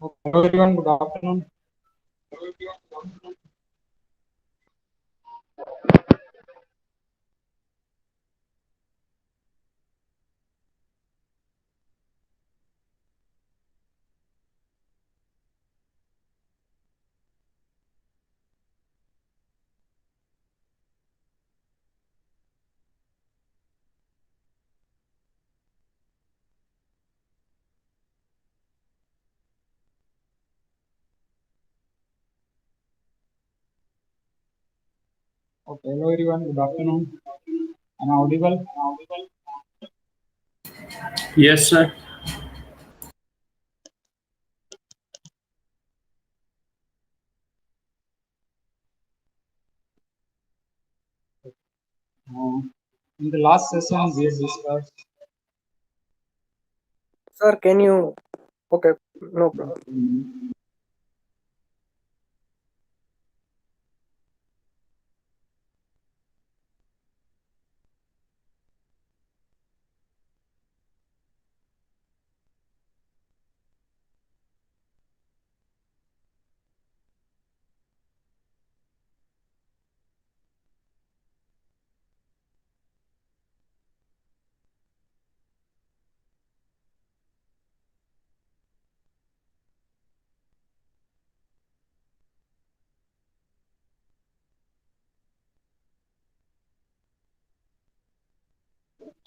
Hello everyone, good afternoon. Okay, hello everyone, good afternoon. Am I audible? Yes, sir. In the last session, we have discussed Sir, can you? Okay, no problem.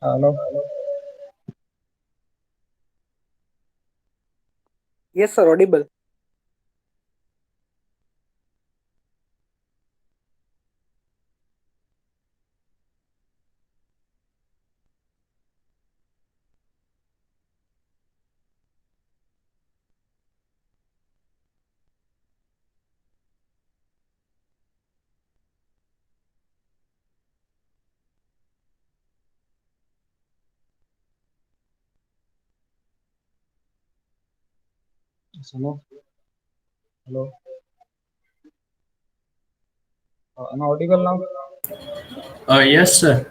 hello. Yes, sir, audible. Yes, hello. Hello. Am I audible now? Yes, sir.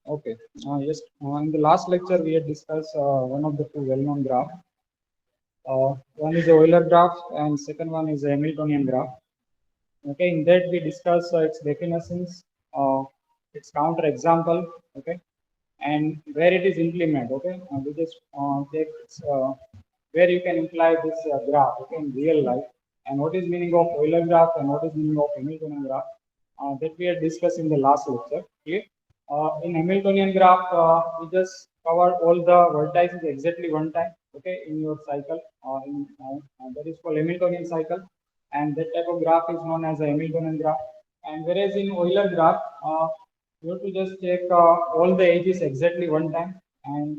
Okay. Yes. In the last lecture, we had discussed one of the two well-known graph. One is the Euler graph, and second one is the Hamiltonian graph. Okay. In that, we discuss its definitions, its counter example. Okay. And where it is implemented. Okay, we just take where you can imply this graph, okay, in real life, and what is meaning of Euler graph and what is meaning of Hamiltonian graph, that we had discussed in the last lecture. Okay, in Hamiltonian graph, we just cover all the vertices exactly one time. Okay, in your cycle, that is called Hamiltonian cycle, and that type of graph is known as a Hamiltonian graph. And whereas in Euler graph, you have to just check all the edges exactly one time, and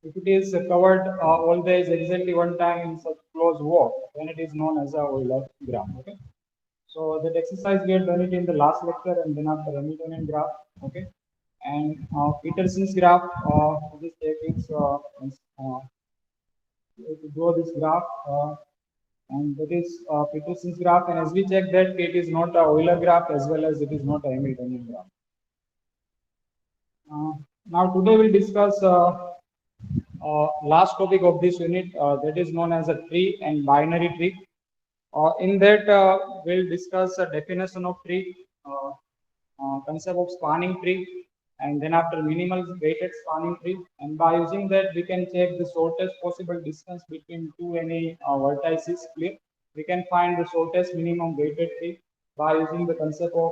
if it is covered all the edges exactly one time in such close walk, then it is known as a Euler graph. Okay, so that exercise we had done it in the last lecture, and then after Hamiltonian graph. Okay, and Peterson's graph, this takes to draw this graph. And that is Peterson's graph, and as we check that it is not a Euler graph as well as it is not a Hamiltonian graph. Uh, Now today we'll discuss last topic of this unit, that is known as a tree and binary tree. In that we'll discuss a definition of tree, concept of spanning tree, and then after minimal weighted spanning tree. And by using that we can check the shortest possible distance between two any vertices. Clear? We can find the shortest minimum weighted tree by using the concept of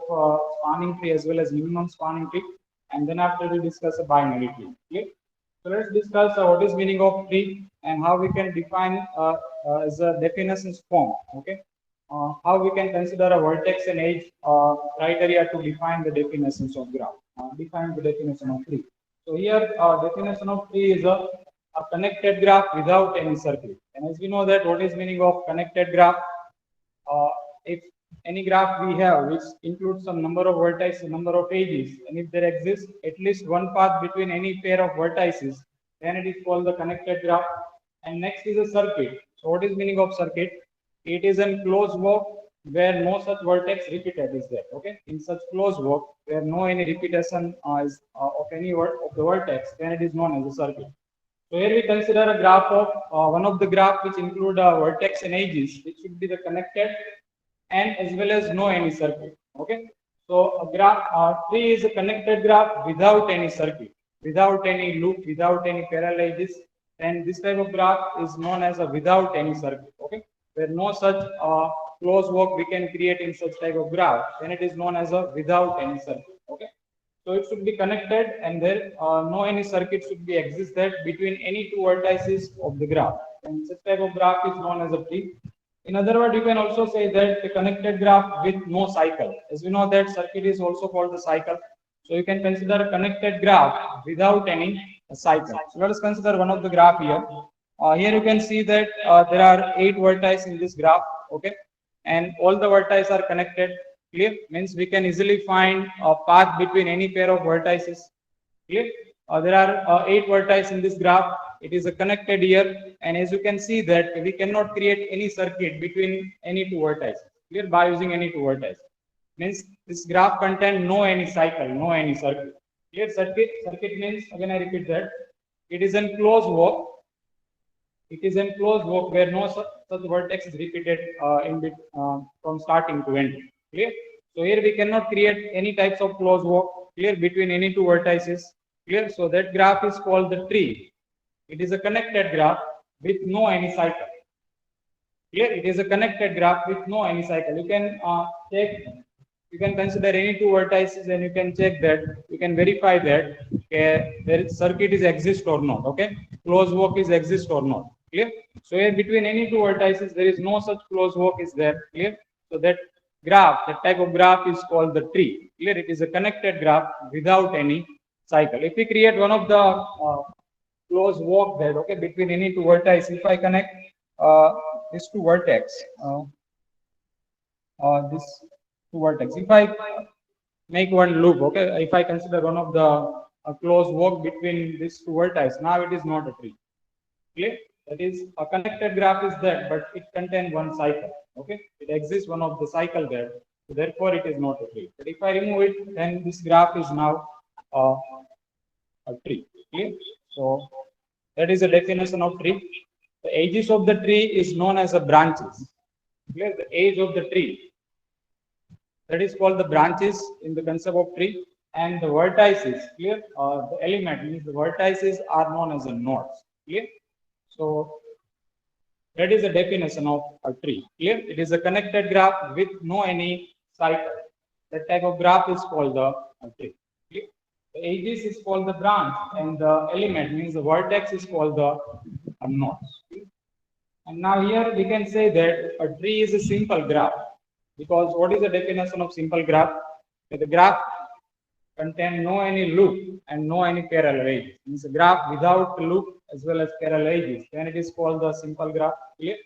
spanning tree as well as minimum spanning tree. And then after we discuss a binary tree. Clear? So So let's discuss what is meaning of tree and how we can define as a definitions form. Okay, how we can consider a vertex and edge criteria to define the definitions of graph. Define the definition of tree. So here, definition of tree is a connected graph without any circle. And as we know that what is meaning of connected graph, if any graph we have which includes some number of vertices, number of edges, and if there exists at least one path between any pair of vertices, then it is called the connected graph. And next is a circuit. So what is meaning of circuit? It is a closed walk where no such vertex repeated is there. Okay, in such closed walk where no any repetition is of any word of the vertex, then it is known as a circuit. So here we consider a graph of one of the graph which include vertex and edges, which should be the connected and as well as no any circuit. Okay, so a graph tree is a connected graph without any circuit, without any loop, without any parallel edges, and this type of graph is known as a without any circuit. Okay, where no such closed walk we can create in such type of graph, then it is known as a without any circuit. Okay, so it should be connected and there no any circuit should be existed between any two vertices of the graph, and such type of graph is known as a tree. In other words, you can also say that the connected graph with no cycle. As we know that circuit is also called the cycle. So you can consider a connected graph without any cycle. So let us consider one of the graph here. Here you can see that there are 8 vertices in this graph. Okay, and all the vertices are connected. Clear? Means we can easily find a path between any pair of vertices. Clear? There are 8 vertices in this graph. It is a connected here, and as you can see that we cannot create any circuit between any two vertices. Clear? By using any two vertices. Means this graph contains no any cycle, no any circuit. Clear? Circuit means, again I repeat that, it is a closed walk. It is a closed walk where no such vertex is repeated from starting to end. Clear? So here we cannot create any types of closed walk, clear, between any two vertices. Clear? So that graph is called the tree. It is a connected graph with no any cycle. Clear? It is a connected graph with no any cycle. You can check, you can consider any two vertices and you can check that, you can verify that there is circuit is exist or not. Okay, closed walk is exist or not. Clear? So here between any two vertices there is no such closed walk is there. Clear? So that graph, that type of graph is called the tree. Clear? It is a connected graph without any cycle. If we create one of the closed walk there, okay, between any two vertices, if I connect these two vertex, this two vertex, if I make one loop, okay, if I consider one of the closed walk between these two vertices, now it is not a tree. Clear? That is, a connected graph is there, but it contains one cycle. Okay, it exists one of the cycle there, so therefore it is not a tree. But if I remove it, then this graph is now a tree. Clear? So that is the definition of tree. The edges of the tree is known as the branches. Clear? The edge of the tree, that is called the branches in the concept of tree. And the vertices, clear? The element means the vertices are known as the nodes. Clear? So that is the definition of a tree. Clear? It is a connected graph with no any cycle. That type of graph is called the tree. Clear? The edges is called the branch, and the element means the vertex is called the nodes. And now here we can say that a tree is a simple graph, because what is the definition of simple graph? The graph contain no any loop and no any parallel edges. Means a graph without loop as well as parallel edges, then it is called the simple graph. Clear?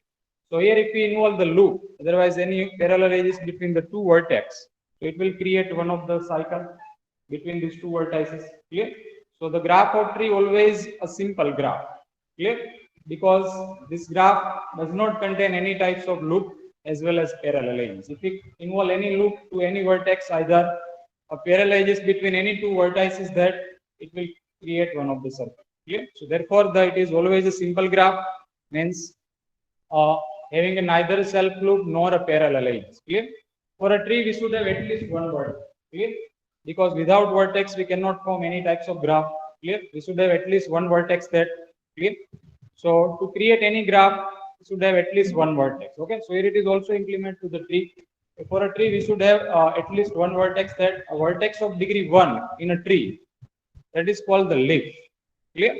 So here if we involve the loop, otherwise any parallel edges between the two vertex, so it will create one of the cycle between these two vertices. Clear? So the graph of tree always a simple graph. Clear? Because this graph does not contain any types of loop as well as parallel edges. If we involve any loop to any vertex, either a parallel edges between any two vertices, that it will create one of the circle. Clear? So therefore it is always a simple graph, means having a neither self loop nor a parallel edges. Clear? For a tree we should have at least one vertex. Clear? Because without vertex we cannot form any types of graph. Clear? We should have at least one vertex there. Clear? So to create any graph we should have at least one vertex. Okay, so here it is also implement to the tree. For a tree we should have at least one vertex, that a vertex of degree 1 in a tree, that is called the leaf. Clear?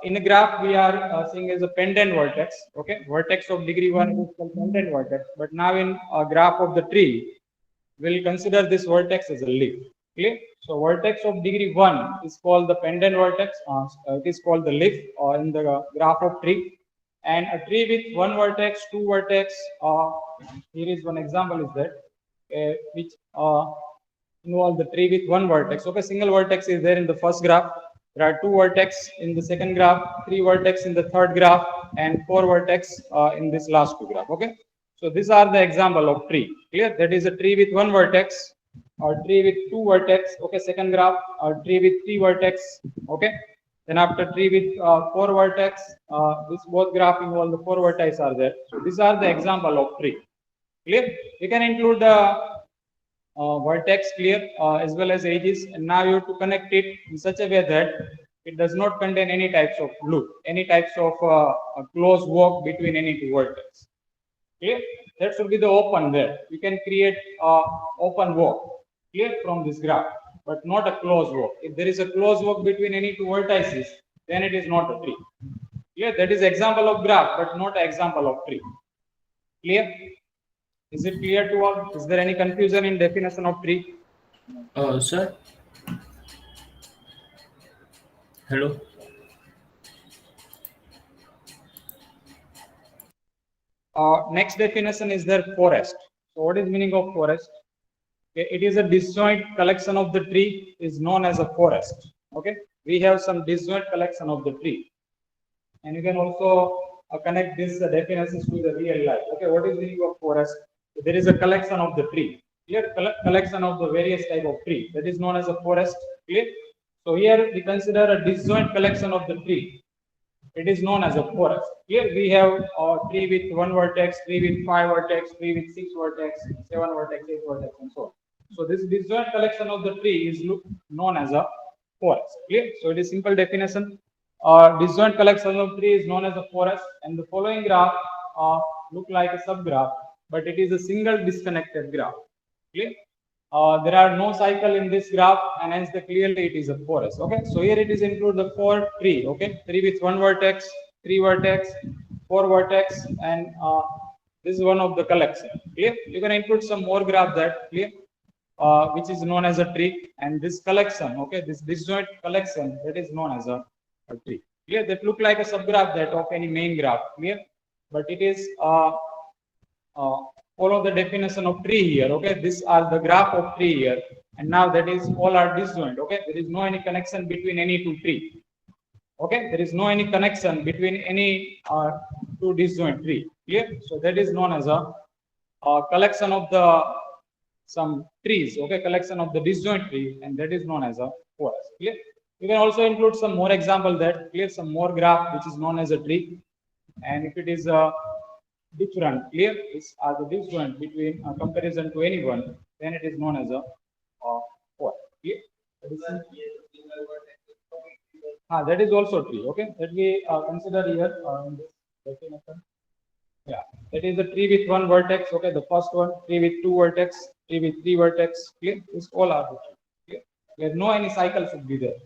In a graph, we are seeing as a pendant vertex. Okay, vertex of degree 1 is called pendant vertex. But now in a graph of the tree, we'll consider this vertex as a leaf. Clear? So vertex of degree 1 is called the pendant vertex. It is called the leaf in the graph of tree. And a tree with one vertex, two vertex. Here is one example is that which involve the tree with one vertex. Okay, single vertex is there in the first graph. There are two vertex in the second graph, three vertex in the third graph, and four vertex in this last two graph. Okay, so these are the example of tree. Clear? That is a tree with one vertex, or tree with two vertex. Okay, second graph, or tree with three vertex. Okay, then after tree with four vertex, this both graph involve the four vertex are there. So these are the example of tree. Clear? You can include the vertex clear as well as edges, and now you have to connect it in such a way that it does not contain any types of loop, any types of a close walk between any two vertex. Clear? That should be the open there. You can create open walk clear from this graph, but not a close walk. If there is a close walk between any two vertices, then it is not a tree. Clear? That is example of graph, but not an example of tree. Clear? Is it clear to all? Is there any confusion in definition of tree? Sir. Hello. Next definition is there forest. So what is meaning of forest? Okay, it is a disjoint collection of the tree is known as a forest. Okay, we have some disjoint collection of the tree, and you can also connect this definitions to the real life. Okay, what is meaning of forest? There is a collection of the tree. Here, collection of the various type of tree that is known as a forest. Clear? So here we consider a disjoint collection of the tree. It is known as a forest. Here we have a tree with one vertex, tree with five vertex, tree with six vertex, seven vertex, eight vertex, and so on. So this disjoint collection of the tree is known as a forest. Clear? So it is simple definition. Disjoint collection of tree is known as a forest, and the following graph look like a subgraph, but it is a single disconnected graph. Clear? There are no cycle in this graph, and hence clearly it is a forest. Okay, so here it is include the four tree. Okay, tree with one vertex, three vertex, four vertex, and this is one of the collection. Clear? You can include some more graph that clear, which is known as a tree, and this collection. Okay, this disjoint collection that is known as a tree. Clear? That look like a subgraph that of any main graph. Clear? But it is follow the definition of tree here. Okay, these are the graph of tree here, and now that is all are disjoint. Okay, there is no any connection between any two tree. Okay, there is no any connection between any two disjoint tree. Clear? So that is known as a collection of the some trees. Okay, collection of the disjoint tree, and that is known as a forest. Clear? You can also include some more example that clear some more graph which is known as a tree, and if it is different, clear, is the disjoint between comparison to anyone, then it is known as a forest. Clear? That is also tree. Okay, that we consider here in this definition. Yeah, that is a tree with one vertex. Okay, the first one, tree with two vertex, tree with three vertex. Clear? This all are the tree. Clear? There no any cycle should be there.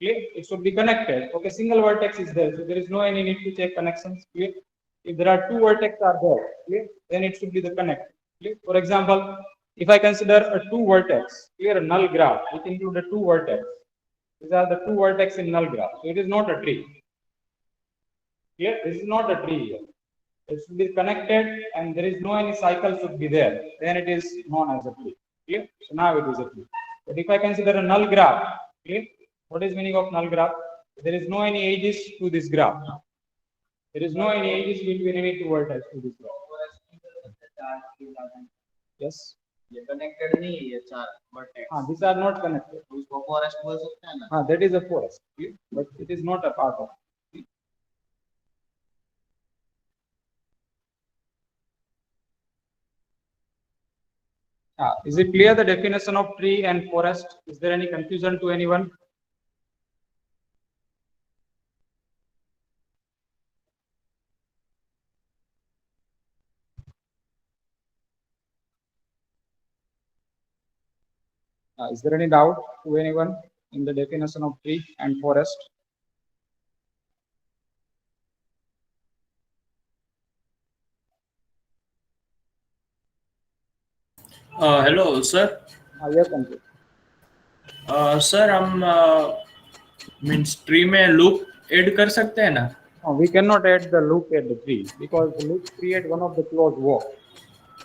Clear? It should be connected. Okay, single vertex is there, so there is no any need to check connections. Clear? If there are two vertex are there, clear, then it should be the connect. Clear? For example, if I consider a two vertex, clear, a null graph, which include a two vertex. These are the two vertex in null graph. So it is not a tree. Clear? This is not a tree here. It should be connected, and there is no any cycle should be there. Then it is known as a tree. Clear? So now it is a tree. But if I consider a null graph, clear? What is meaning of null graph? There is no any edges to this graph. There is no any edges between any two vertices to this graph. Yes. ये connected नहीं है ये चार vertex. These are not connected. उसको forest बोल सकते हैं ना? That is a forest, but it is not a part of. Is it clear the definition of tree and forest? Is there any confusion to anyone? Is there any doubt to anyone in the definition of tree and forest? Hello, sir. Yes, Ankit. Sir हम means tree में loop add कर सकते हैं ना? We cannot add the loop at the tree because the loop create one of the closed walk.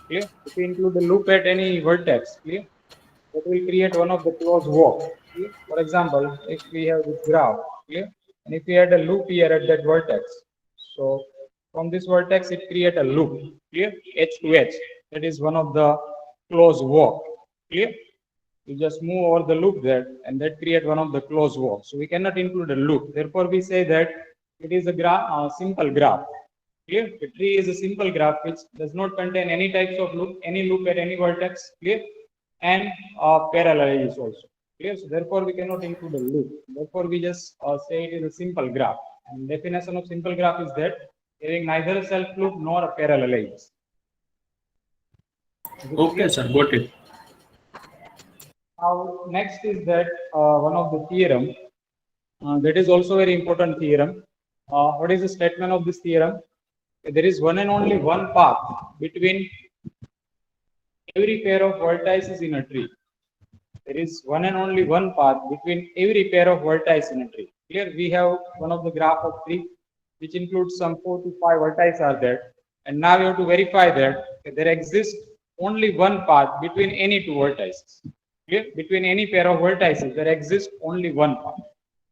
Clear? If we include the loop at any vertex, clear, that will create one of the closed walk. Clear? For example, if we have this graph, clear, and if we add a loop here at that vertex, so from this vertex it create a loop, clear, h to h. That is one of the closed walk. Clear? You just move over the loop there, and that create one of the closed walk. So we cannot include a loop. Therefore, we say that it is a graph, simple graph. Clear? The tree is a simple graph which does not contain any types of loop, any loop at any vertex. Clear? And parallel edges also. Clear? So therefore, we cannot include a loop. Therefore, we just say it is a simple graph. And definition of simple graph is that having neither a self loop nor a parallel edges. Okay, sir, got it. Now, next is that one of the theorem that is also very important theorem. What is the statement of this theorem? There is one and only one path between every pair of vertices in a tree. There is one and only one path between every pair of vertices in a tree. Here we have one of the graph of tree which includes some 4 to 5 vertices are there. And now we have to verify that there exists only one path between any two vertices. Clear? Between any pair of vertices, there exists only one path.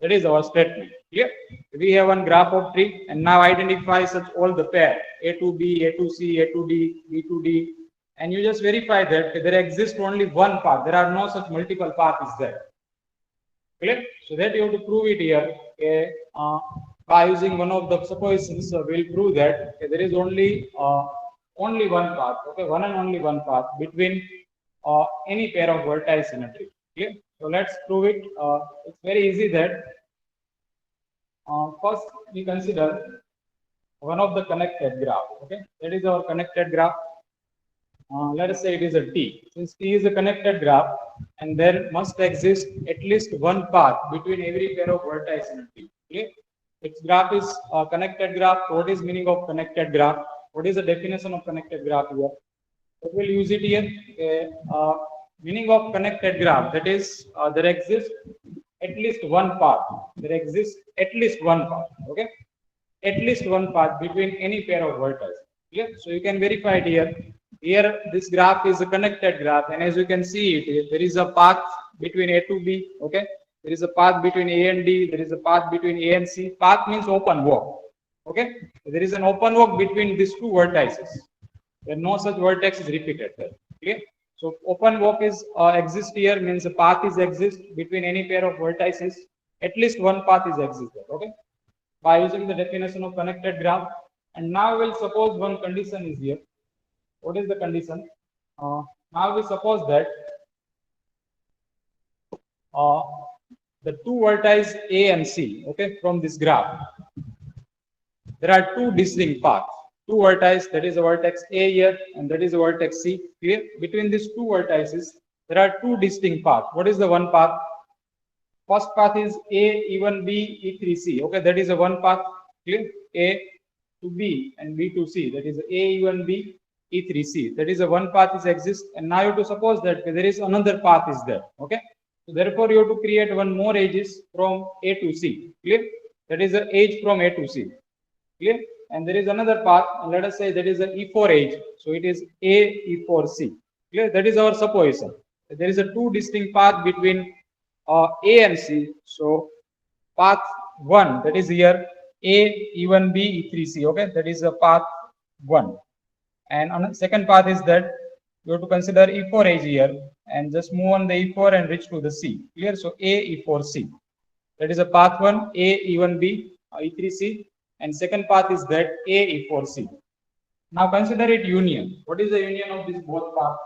That is our statement. Clear? We have one graph of tree and now identify such all the pair A to B, A to C, A to D, B to D, and you just verify that there exists only one path. There are no such multiple paths there. Clear? So that you have to prove it here. Okay? By using one of the suppositions, we'll prove that there is only one path. Okay, one and only one path between any pair of vertices in a tree. Clear? So let's prove it. It's very easy that first we consider one of the connected graph. Okay, that is our connected graph. Let us say it is a T. Since T is a connected graph, and there must exist at least one path between every pair of vertices in a T. Okay? Its graph is a connected graph. What is meaning of connected graph? What is the definition of connected graph here? So we'll use it here. Okay? Meaning of connected graph, that is there exists at least one path. There exists at least one path. Okay? At least one path between any pair of vertices. Yeah? So you can verify it here. Here, this graph is a connected graph, and as you can see it, there is a path between A to B. Okay, there is a path between A and D. There is a path between A and C. Path means open walk. Okay, there is an open walk between these two vertices. There no such vertex is repeated there. Okay, so open walk is exist here means a path is exist between any pair of vertices. At least one path is exist there. Okay, by using the definition of connected graph, and now we'll suppose one condition is here. What is the condition? Now we suppose that the two vertices A and C, okay, from this graph, there are two distinct paths. Two vertices, that is a vertex A here, and that is a vertex C. Clear? Between these two vertices, there are two distinct paths. What is the one path? First path is A, E1, B, E3, C. Okay, that is a one path. Clear? A to B and B to C. That is A, E1, B. E3C. That is a one path is exist, and now you have to suppose that there is another path is there. Okay, so therefore you have to create one more edges from A to C. Clear? That is an edge from A to C. Clear? And there is another path. Let us say that is an E4 edge. So it is A E4C. Clear? That is our supposition. There is a two distinct path between A and C. So path one, that is here A E1B E3C. Okay, that is a path one. And on the second path is that you have to consider E4 edge here and just move on the E4 and reach to the C. Clear? So A E4C. That is a path 1, A E1B E3C, and second path is that A E4C. Now consider it union. What is the union of these both paths?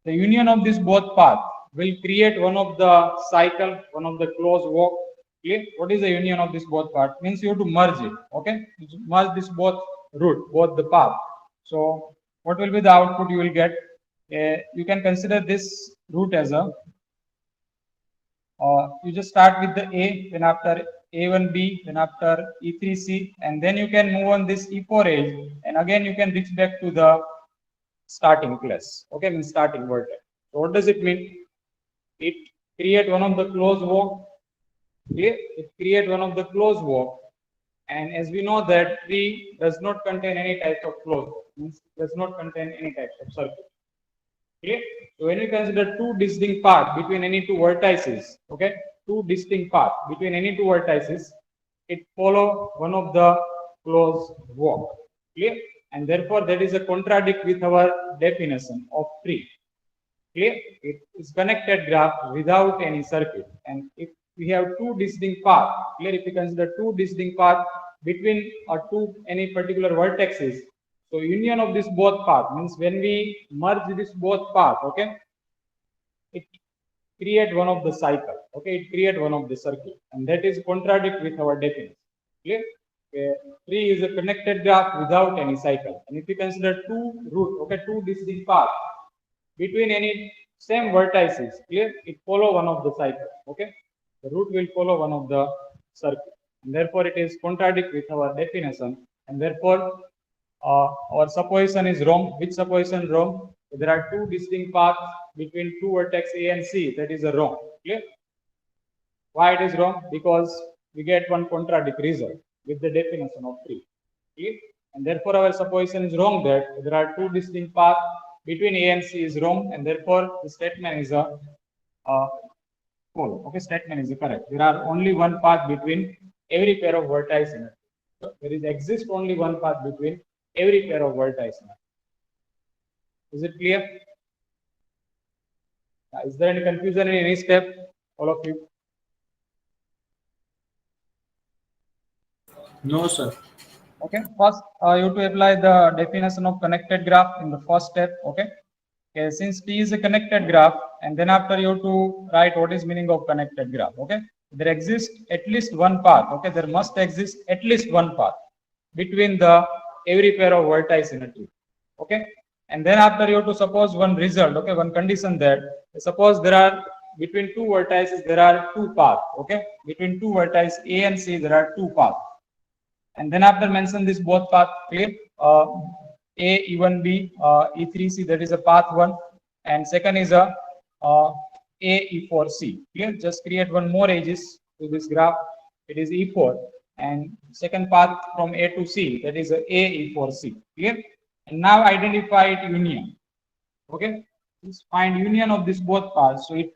The union of these both paths will create one of the cycle, one of the closed walk. Clear? What is the union of this both part? Means you have to merge it. Okay, merge this both route, both the path. So what will be the output you will get? You can consider this route as a you just start with the A, then after A1B, then after E3C, and then you can move on this E4 edge, and again you can reach back to the starting place. Okay, means starting vertex. So what does it mean? It create one of the closed walk. Okay, it create one of the closed walk. And as we know that tree does not contain any type of closed walk, means does not contain any type of circle. Okay, so when we consider two distinct paths between any two vertices, okay, two distinct paths between any two vertices, it follow one of the closed walk. Clear? And therefore that is a contradict with our definition of tree. Clear? It is connected graph without any circuit. And if we have two distinct paths, clear, if we consider two distinct paths between two any particular vertices, so union of this both path means when we merge this both path, okay, it create one of the cycle, okay, it create one of the circle, and that is contradict with our definition. Clear? Tree is a connected graph without any cycle, and if we consider two root, okay, two distinct paths between any same vertices, clear, it follow one of the cycle, okay, the root will follow one of the circle, and therefore it is contradict with our definition, and therefore our supposition is wrong. Which supposition wrong? There are two distinct paths between two vertex A and C. That is a wrong. Clear? Why it is wrong? Because we get one contradict result with the definition of tree. Clear? And therefore our supposition is wrong that there are two distinct paths between A and C is wrong, and therefore the statement is a false. Okay, statement is correct. There are only one path between every pair of vertices in it. So there is exist only one path between every pair of vertices. Is it clear? Is there any confusion in any step, all of you? No, sir. Okay, first you have to apply the definition of connected graph in the first step. Okay, since T is a connected graph, and then after you have to write what is meaning of connected graph. Okay, there exists at least one path. Okay, there must exist at least one path between the every pair of vertices in a tree. Okay, and then after you have to suppose one result. Okay, one condition that suppose there are between two vertices there are two paths. Okay, between two vertices A and C there are two paths. And then after mention this both path, clear, A E1B E3C, that is a path 1, and second is a A E4C. Clear, just create one more edges to this graph, it is E4, and second path from A to C, that is a E4C. Clear, and now identify it union. Okay, just find union of this both paths, so it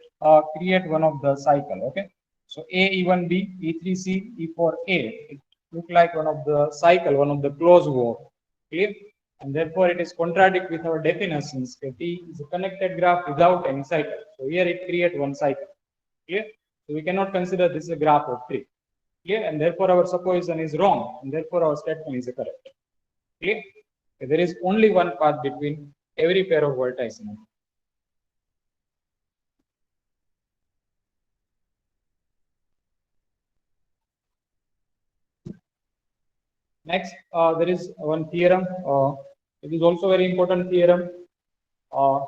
create one of the cycle. Okay, so A E1B E3C E4A, it look like one of the cycle, one of the closed walk. Clear? And therefore it is contradict with our definitions. T is a connected graph without any cycle. So here it create one cycle. Clear? So we cannot consider this a graph of tree. Clear? And therefore our supposition is wrong, and therefore our statement is correct. Clear? There is only one path between every pair of vertices. Next, there is one theorem. It is also very important theorem to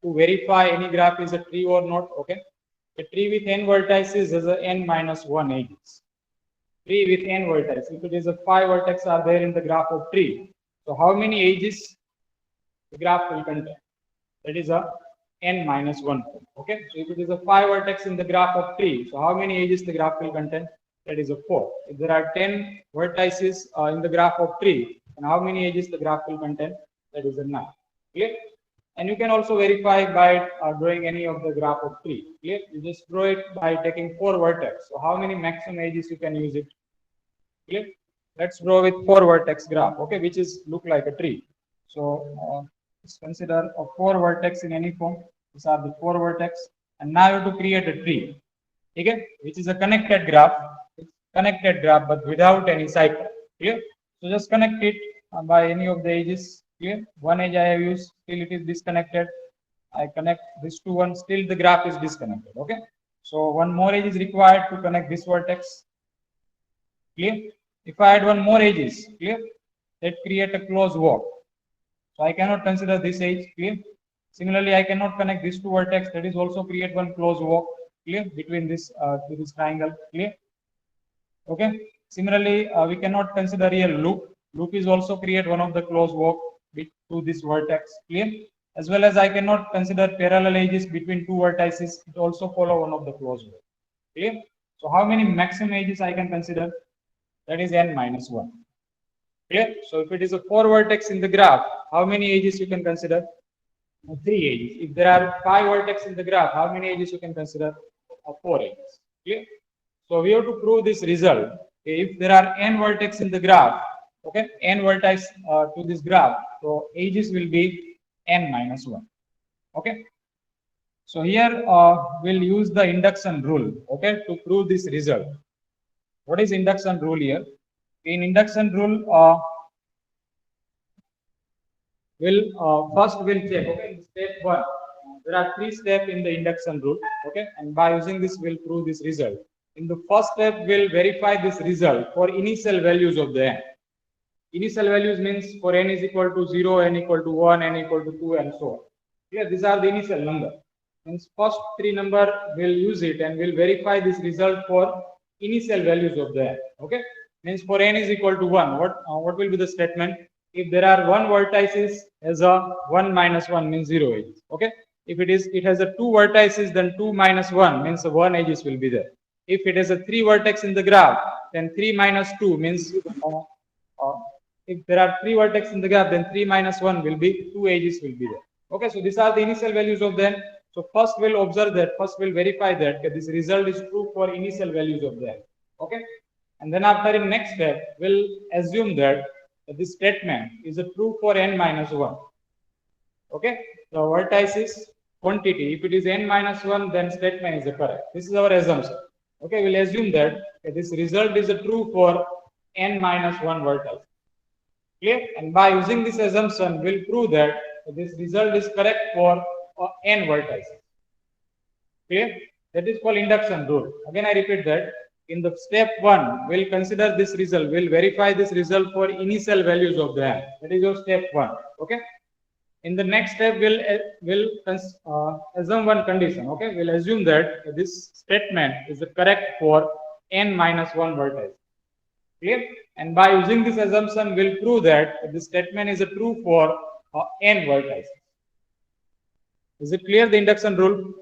verify any graph is a tree or not. Okay, a tree with n vertices has a n minus 1 edges. Tree with n vertices. If it is a 5 vertex are there in the graph of tree, so how many edges the graph will contain? That is a n minus 1. Okay, so if it is a 5 vertex in the graph of tree, so how many edges the graph will contain? That is a 4. If there are 10 vertices in the graph of tree, and how many edges the graph will contain? That is a 9. Clear? And you can also verify by drawing any of the graph of tree. Clear? You just draw it by taking 4 vertex. So how many maximum edges you can use it? Clear? Let's draw with 4 vertex graph. Okay, which is look like a tree. So let's consider a 4 vertex in any form. These are the 4 vertex, and now you have to create a tree. Okay, which is a connected graph. It's connected graph but without any cycle. Clear? So just connect it by any of the edges. Clear? One edge I have used, still it is disconnected. I connect this to one, still the graph is disconnected. Okay, so one more edge is required to connect this vertex. Clear? If I add one more edges, clear, that create a closed walk. So I cannot consider this edge. Clear? Similarly, I cannot connect this two vertex, that is also create one closed walk. Clear? Between this to this triangle. Clear? Okay. Similarly, we cannot consider here loop. Loop is also create one of the closed walk to this vertex. Clear? As well as I cannot consider parallel edges between two vertices. It also follow one of the closed rule. Clear? So how many maximum edges I can consider? That is n minus 1. Clear? So if it is a 4 vertex in the graph, how many edges you can consider? 3 edges. If there are 5 vertex in the graph, how many edges you can consider? 4 edges. Clear? So we have to prove this result. If there are n vertex in the graph, okay, n vertex to this graph, so edges will be n minus 1. Okay. So here we'll use the induction rule, okay, to prove this result. What is induction rule here? In induction rule, first we'll check, okay, in step 1. There are 3 steps in the induction rule, okay, and by using this, we'll prove this result. In the first step, we'll verify this result for initial values of the n. Initial values means for n is equal to 0, n equal to 1, n equal to 2, and so on. Here, these are the initial number. Means first 3 number, we'll use it and we'll verify this result for initial values of the n. Okay, means for n is equal to 1, what will be the statement? If there are 1 vertices as a 1 minus 1 means 0 edges. Okay, if it has a 2 vertices, then 2 minus 1 means 1 edges will be there. If it has a 3 vertex in the graph, then 3 minus 2 means if there are 3 vertex in the graph, then 3 minus 1 will be 2 edges will be there. Okay, so these are the initial values of the n. So first we'll observe that, first we'll verify that this result is true for initial values of the n. Okay, and then after in next step, we'll assume that this statement is a true for n minus 1. Okay, the vertices quantity, if it is n minus 1, then statement is correct. This is our assumption. Okay, we'll assume that this result is a true for n minus 1 vertex. Clear? And by using this assumption, we'll prove that this result is correct for n vertices. Clear? That is called induction rule. Again, I repeat that in the step 1, we'll consider this result. We'll verify this result for initial values of the n. That is your step 1. Okay. In the next step, we'll assume one condition. Okay, we'll assume that this statement is correct for n minus 1 vertex. Clear? And by using this assumption, we'll prove that this statement is true for n vertices. Is it clear, the induction rule?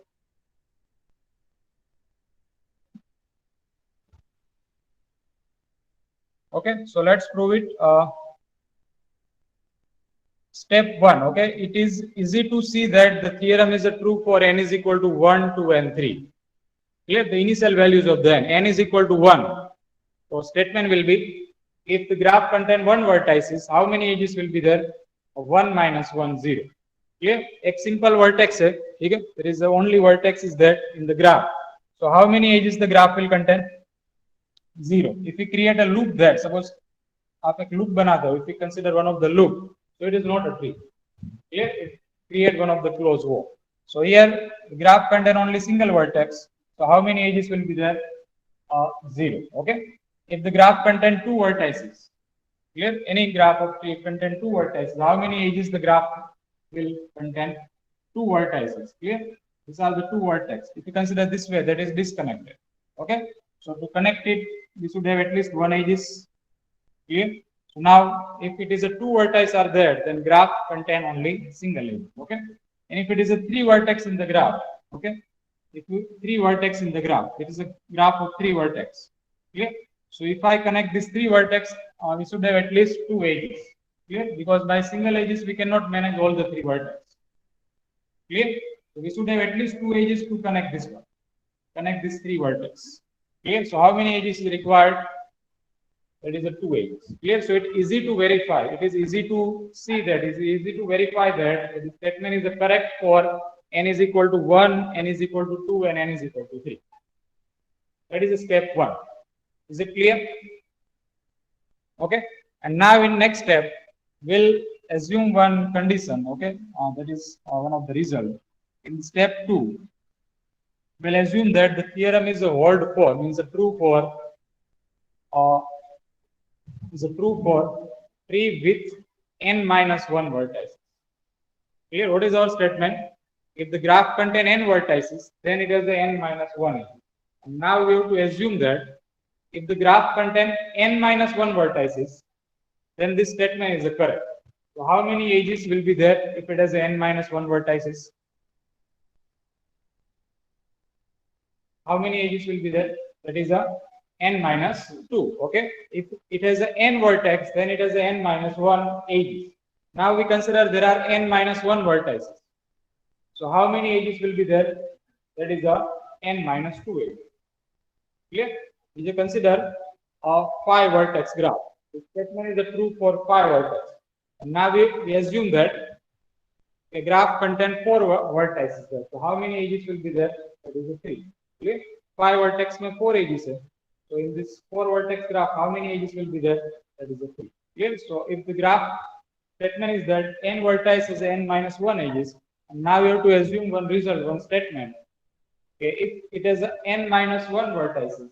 Okay, so let's prove it. Step 1, okay, it is easy to see that the theorem is true for n is equal to 1, 2, and 3. Clear? The initial values of the n is equal to 1. So statement will be, if the graph contains 1 vertices, how many edges will be there? 1 minus 1, 0. Clear? A simple vertex, okay? There is only vertex is there in the graph. So how many edges the graph will contain? 0. If we create a loop there, suppose आप एक loop बनाते हो, if we consider one of the loop, so it is not a tree. Clear? It create one of the closed wall. So here the graph contain only single vertex. So how many edges will be there? 0. Okay. If the graph contain 2 vertices, clear? Any graph of tree contain 2 vertices. How many edges the graph will contain? 2 vertices. Clear? These are the 2 vertex. If you consider this way, that is disconnected. Okay. So to connect it, we should have at least 1 edges. Clear? So now, if it is a 2 vertices are there, then graph contain only single edge. Okay. And if it is a 3 vertex in the graph, okay. If you 3 vertex in the graph, it is a graph of 3 vertex. Clear? So if I connect this 3 vertex, we should have at least 2 edges. Clear? Because by single edges we cannot manage all the 3 vertex. Clear? So we should have at least 2 edges to connect this one. Connect this 3 vertex. Clear? So how many edges is required? That is a 2 edges. Clear? So it is easy to verify. It is easy to see that. It is easy to verify that the statement is correct for n is equal to 1, n is equal to 2, and n is equal to 3. That is step 1. Is it clear? Okay. And now in next step, we'll assume one condition. Okay. That is one of the result. In step 2, we'll assume that the theorem is a hold for, means a true for, tree with n minus 1 vertex. Clear? What is our statement? If the graph contain n vertices, then it has the n minus 1. And now we have to assume that if the graph contain n minus 1 vertices, then this statement is correct. So how many edges will be there if it has n minus 1 vertices? How many edges will be there? That is a n minus 2. Okay. If it has a n vertex, then it has a n minus 1 edges. Now we consider there are n minus 1 vertices. So how many edges will be there? That is a n minus 2 edges. Clear? We just consider a 5 vertex graph. This statement is true for 5 vertex. And now we assume that a graph contains 4 vertices there. So how many edges will be there? That is a 3. Clear? 5 vertex में 4 edges है. So in this 4 vertex graph, how many edges will be there? That is a 3. Clear? So if the graph statement is that n vertices n minus 1 edges, and now we have to assume one result, one statement. Okay, if it has a n minus 1 vertices,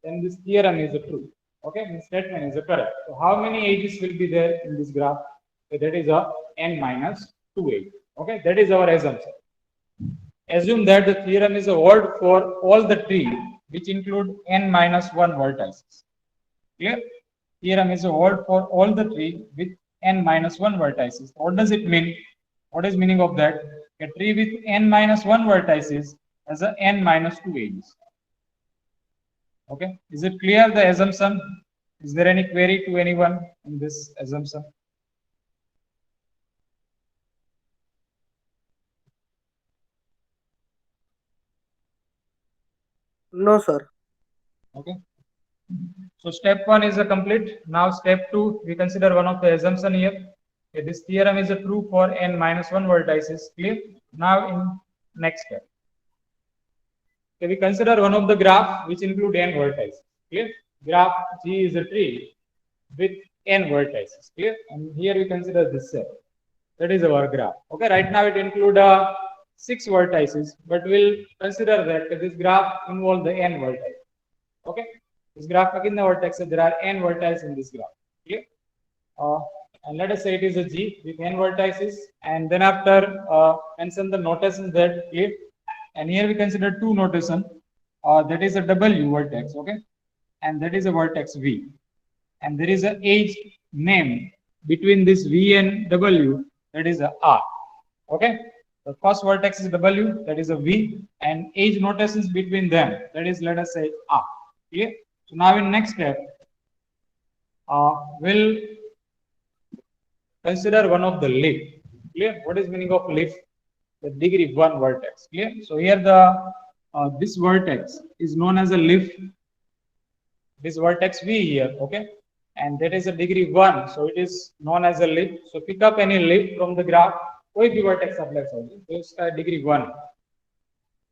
then this theorem is true. Okay, this statement is correct. So how many edges will be there in this graph? So that is a n minus 2 edges. Okay, that is our assumption. Assume that the theorem is hold for all the tree which include n minus 1 vertices. Clear? Theorem is hold for all the tree with n minus 1 vertices. What does it mean? What is meaning of that? A tree with n minus 1 vertices has a n minus 2 edges. Okay, is it clear the assumption? Is there any query to anyone in this assumption? No, sir. Okay. So step 1 is a complete. Now step 2, we consider one of the assumption here. Okay, this theorem is a true for n minus 1 vertices. Clear? Now in next step. Okay, we consider one of the graph which include n vertices. Clear? Graph G is a tree with n vertices. Clear? And here we consider this cell. That is our graph. Okay, right now it include 6 vertices, but we'll consider that this graph involve the n vertices. Okay, this graph again the vertex, there are n vertices in this graph. Clear? And let us say it is a G with n vertices, and then after mention the notation that clear. And here we consider two notation. That is a W vertex, okay, and that is a vertex V, and there is a edge name between this V and W, that is a R. Okay, the first vertex is W, that is a V, and edge notations between them, that is, let us say, R. Clear? So now in next step, we'll consider one of the leaf. Clear? What is meaning of leaf? The degree 1 vertex. Clear? So here the this vertex is known as a leaf. This vertex V here, okay, and that is a degree 1, so it is known as a leaf. So pick up any leaf from the graph, कोई भी vertex आप ले सकते हो, तो इसका degree 1.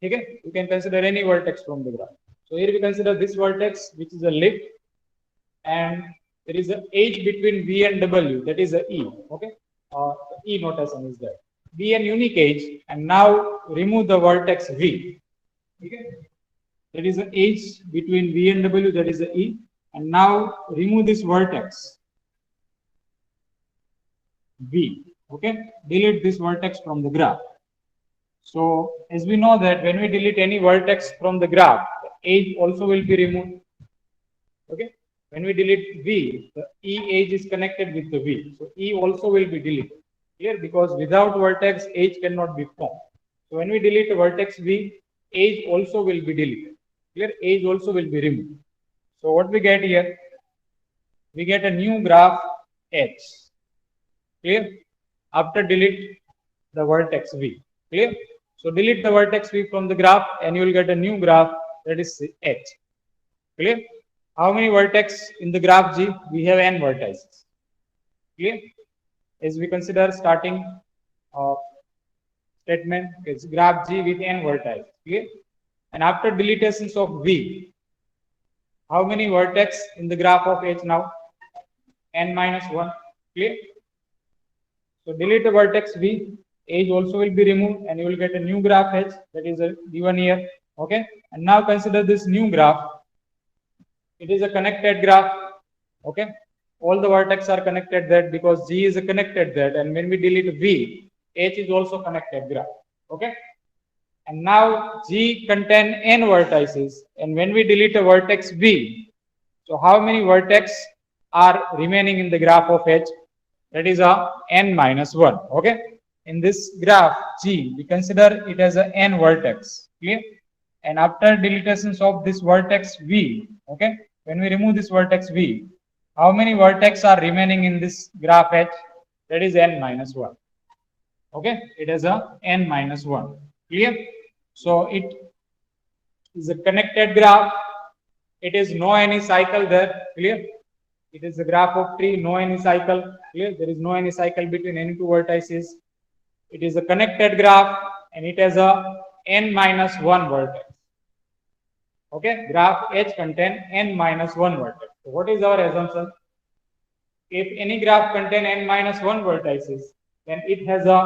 ठीक है? You can consider any vertex from the graph. So here we consider this vertex, which is a leaf, and there is an edge between V and W, that is a E. Okay, E notation is there. V and unique edge, and now remove the vertex V. Okay, there is an edge between V and W, that is a E, and now remove this vertex V. Okay, delete this vertex from the graph. So as we know that when we delete any vertex from the graph, the edge also will be removed. Okay, when we delete V, the E edge is connected with the V, so E also will be deleted. Here, because without vertex, edge cannot be formed. So when we delete a vertex V, edge also will be deleted. Here, edge also will be removed. So what we get here? We get a new graph H. Clear? After delete the vertex V. Clear? So delete the vertex V from the graph, and you will get a new graph, that is H. Clear? How many vertex in the graph G? We have n vertices. Clear? As we consider starting statement, it's graph G with n vertices. Clear? And after deletations of V, how many vertex in the graph of H now? N minus 1. Clear? So delete the vertex V, edge also will be removed, and you will get a new graph H, that is given here. Okay, and now consider this new graph. It is a connected graph. Okay, all the vertex are connected there because G is a connected there, and when we delete V, H is also connected graph. Okay, and now G contain n vertices, and when we delete a vertex V, so how many vertex are remaining in the graph of H? that is a n minus 1. Okay, in this graph G, we consider it as a n vertex. Clear? And after deletations of this vertex V, okay, when we remove this vertex V, how many vertex are remaining in this graph H? That is n minus 1. Okay, it is a n minus 1. Clear? So it is a connected graph. It is no any cycle there. Clear? It is a graph of tree, no any cycle. Clear? There is no any cycle between any two vertices. It is a connected graph and it has a n minus 1 vertex. Okay, graph H contain n minus 1 vertex. So what is our assumption? If any graph contain n minus 1 vertices, then it has a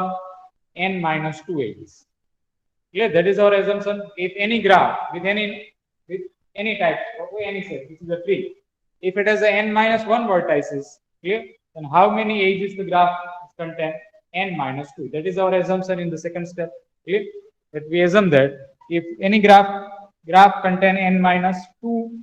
n minus 2 edges. Clear? That is our assumption. If any graph with any type, okay, any set, this is a tree. If it has a n minus 1 vertices, clear? Then how many edges the graph contain? N minus 2. That is our assumption in the second step. Clear? That we assume that if any graph contain n minus 1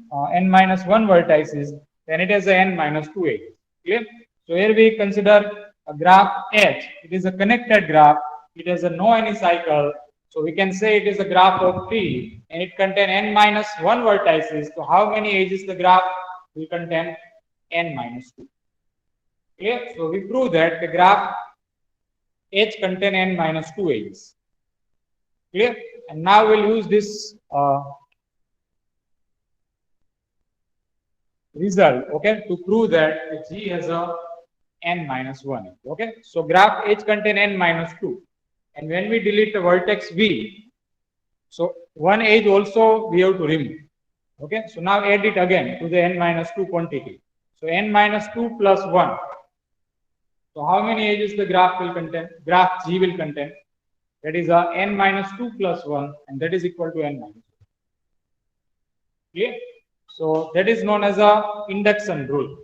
vertices, then it has a n minus 2 edges. Clear? So here we consider a graph H. It is a connected graph. It has a no any cycle. So we can say it is a graph of tree and it contain n minus 1 vertices. So how many edges the graph will contain? N minus 2. Clear? So we prove that the graph H contain n minus 2 edges. Clear? And now we'll use this result, okay, to prove that G has a n minus 1. Okay, so graph H contain n minus 2. And when we delete the vertex V, so one edge also we have to remove. Okay, so now add it again to the n minus 2 quantity. So n minus 2 plus 1. So how many edges the graph will contain? Graph G will contain. That is a n minus 2 plus 1, and that is equal to n minus 2. Clear? So that is known as a induction rule.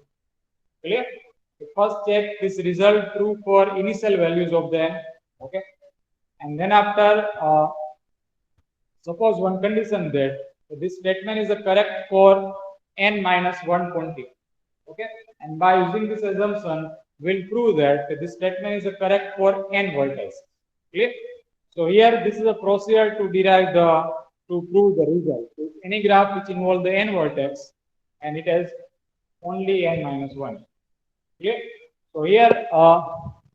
Clear? So first check this result true for initial values of the n. Okay, and then after suppose one condition that this statement is correct for n minus 1 quantity. Okay, and by using this assumption, we'll prove that this statement is correct for n vertices. Clear? So here this is a procedure to prove the result. So any graph which involves the n vertex and it has only n minus 1. Clear? So here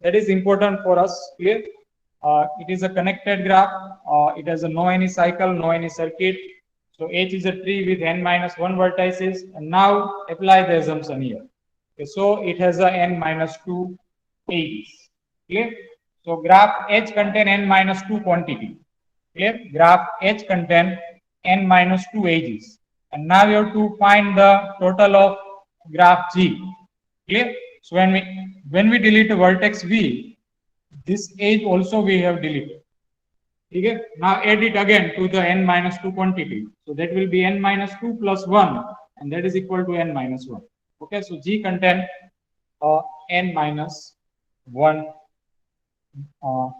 that is important for us. Clear? It is a connected graph. It has a no any cycle, no any circuit. So H is a tree with n minus 1 vertices. And now apply the assumption here. Okay, so it has a n minus 2 edges. Clear? So graph H contain n minus 2 quantity. Clear? Graph H contain n minus 2 edges. And now you have to find the total of graph G. Clear? So when we delete the vertex V, this edge also we have deleted. Okay? Now add it again to the n minus 2 quantity. So that will be n minus 2 plus 1, and that is equal to n minus 1. Okay, so G contain n minus 1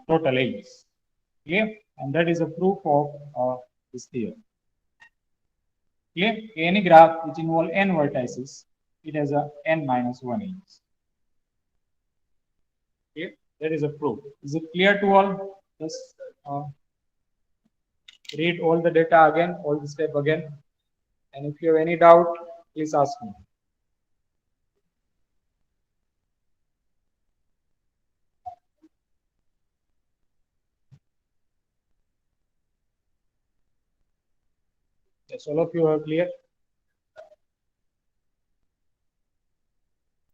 total edges. Clear? And that is a proof of this theorem. Clear? Any graph which involves n vertices, it has a n minus 1 edges. Okay, that is a proof. Is it clear to all? Just read all the data again, all the step again. And if you have any doubt, please ask me. Yes, all of you are clear?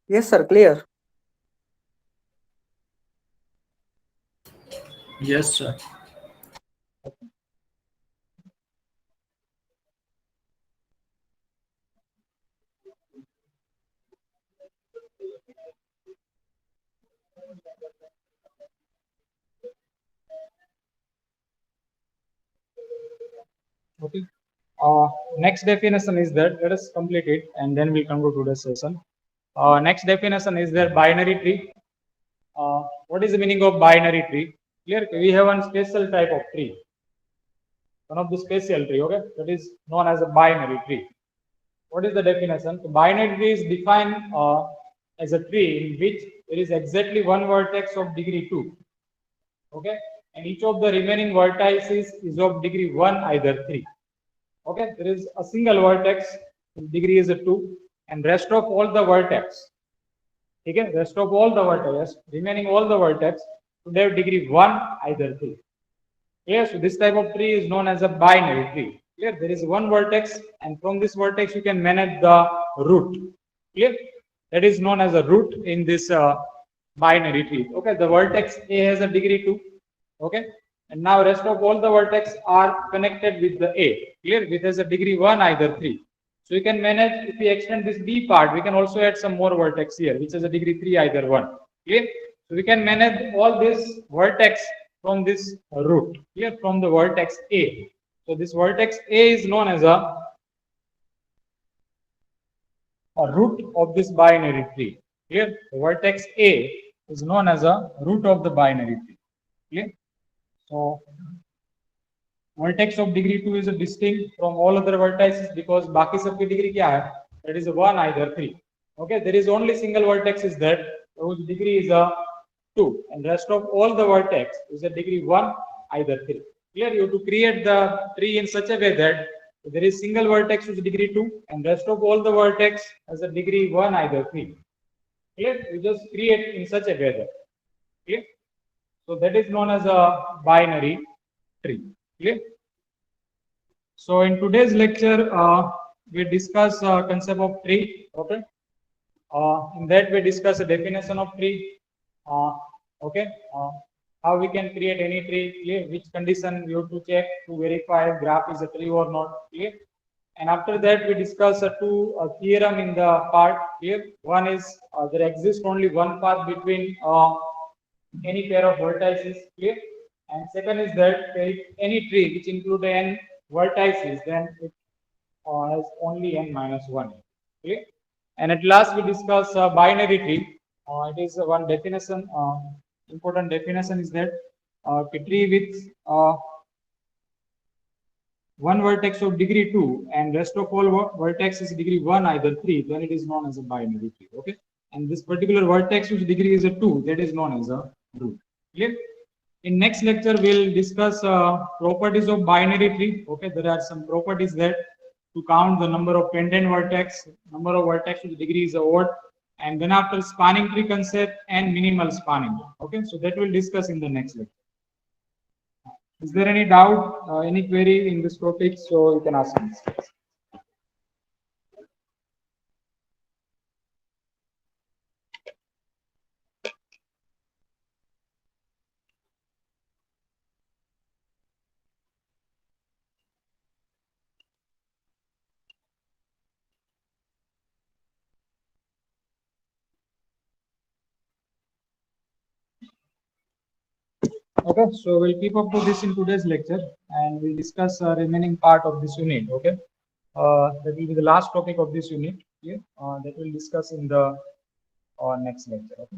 Yes, sir. Clear. Yes, sir. Okay. Next definition is that, let us complete it and then we'll conclude today's session. Next definition is that binary tree. What is the meaning of binary tree? Clear? We have one special type of tree. One of the special tree, okay? That is known as a binary tree. What is the definition? The binary tree is defined as a tree in which there is exactly one vertex of degree 2. Okay, and each of the remaining vertices is of degree 1, either 3. Okay, there is a single vertex, degree is a 2, and rest of all the vertex. Okay, rest of all the vertex, remaining all the vertex, would have degree 1, either 3. Clear? So this type of tree is known as a binary tree. Clear? There is one vertex, and from this vertex you can manage the root. Clear? That is known as a root in this binary tree. Okay, the vertex A has a degree 2. Okay, and now rest of all the vertex are connected with the A. Clear? Which has a degree 1, either 3. So we can manage, if we extend this B part, we can also add some more vertex here, which is a degree 3, either 1. Clear? So we can manage all this vertex from this root, here from the vertex A. So this vertex A is known as a root of this binary tree. Here, the vertex A is known as a root of the binary tree. Clear? So vertex of degree 2 is a distinct from all other vertices because बाकी सबकी degree क्या है? That is a 1, either 3. Okay, there is only single vertex is that whose degree is a 2, and rest of all the vertex is a degree 1, either 3. Clear? You have to create the tree in such a way that there is single vertex which is degree 2, and rest of all the vertex has a degree 1, either 3. Clear? You just create in such a way that. Clear? So that is known as a binary tree. Clear? So in today's lecture, we discuss concept of tree. Okay. In that we discuss a definition of tree. Okay. How we can create any tree. Clear? Which condition we have to check to verify if graph is a tree or not. Clear? And after that we discuss two theorem in the part. Clear? One is there exists only one path between any pair of vertices. Clear? And second is that if any tree which include n vertices, then it has only n minus 1. Clear? And at last we discuss binary tree. It is one definition. Important definition is that a tree with one vertex of degree 2 and rest of all vertex is degree 1, either 3, then it is known as a binary tree. Okay, and this particular vertex whose degree is a 2, that is known as a root. Clear? In next lecture we'll discuss properties of binary tree. Okay, there are some properties that to count the number of pendant vertex, number of vertex whose degree is odd, and then after spanning tree concept and minimal spanning. Okay, so that we'll discuss in the next lecture. Is there any doubt, any query in this topic? So you can ask me. Okay, so we'll keep up to this in today's lecture, and we'll discuss remaining part of this unit. Okay, that will be the last topic of this unit. Yeah, that we'll discuss in the next lecture. Okay.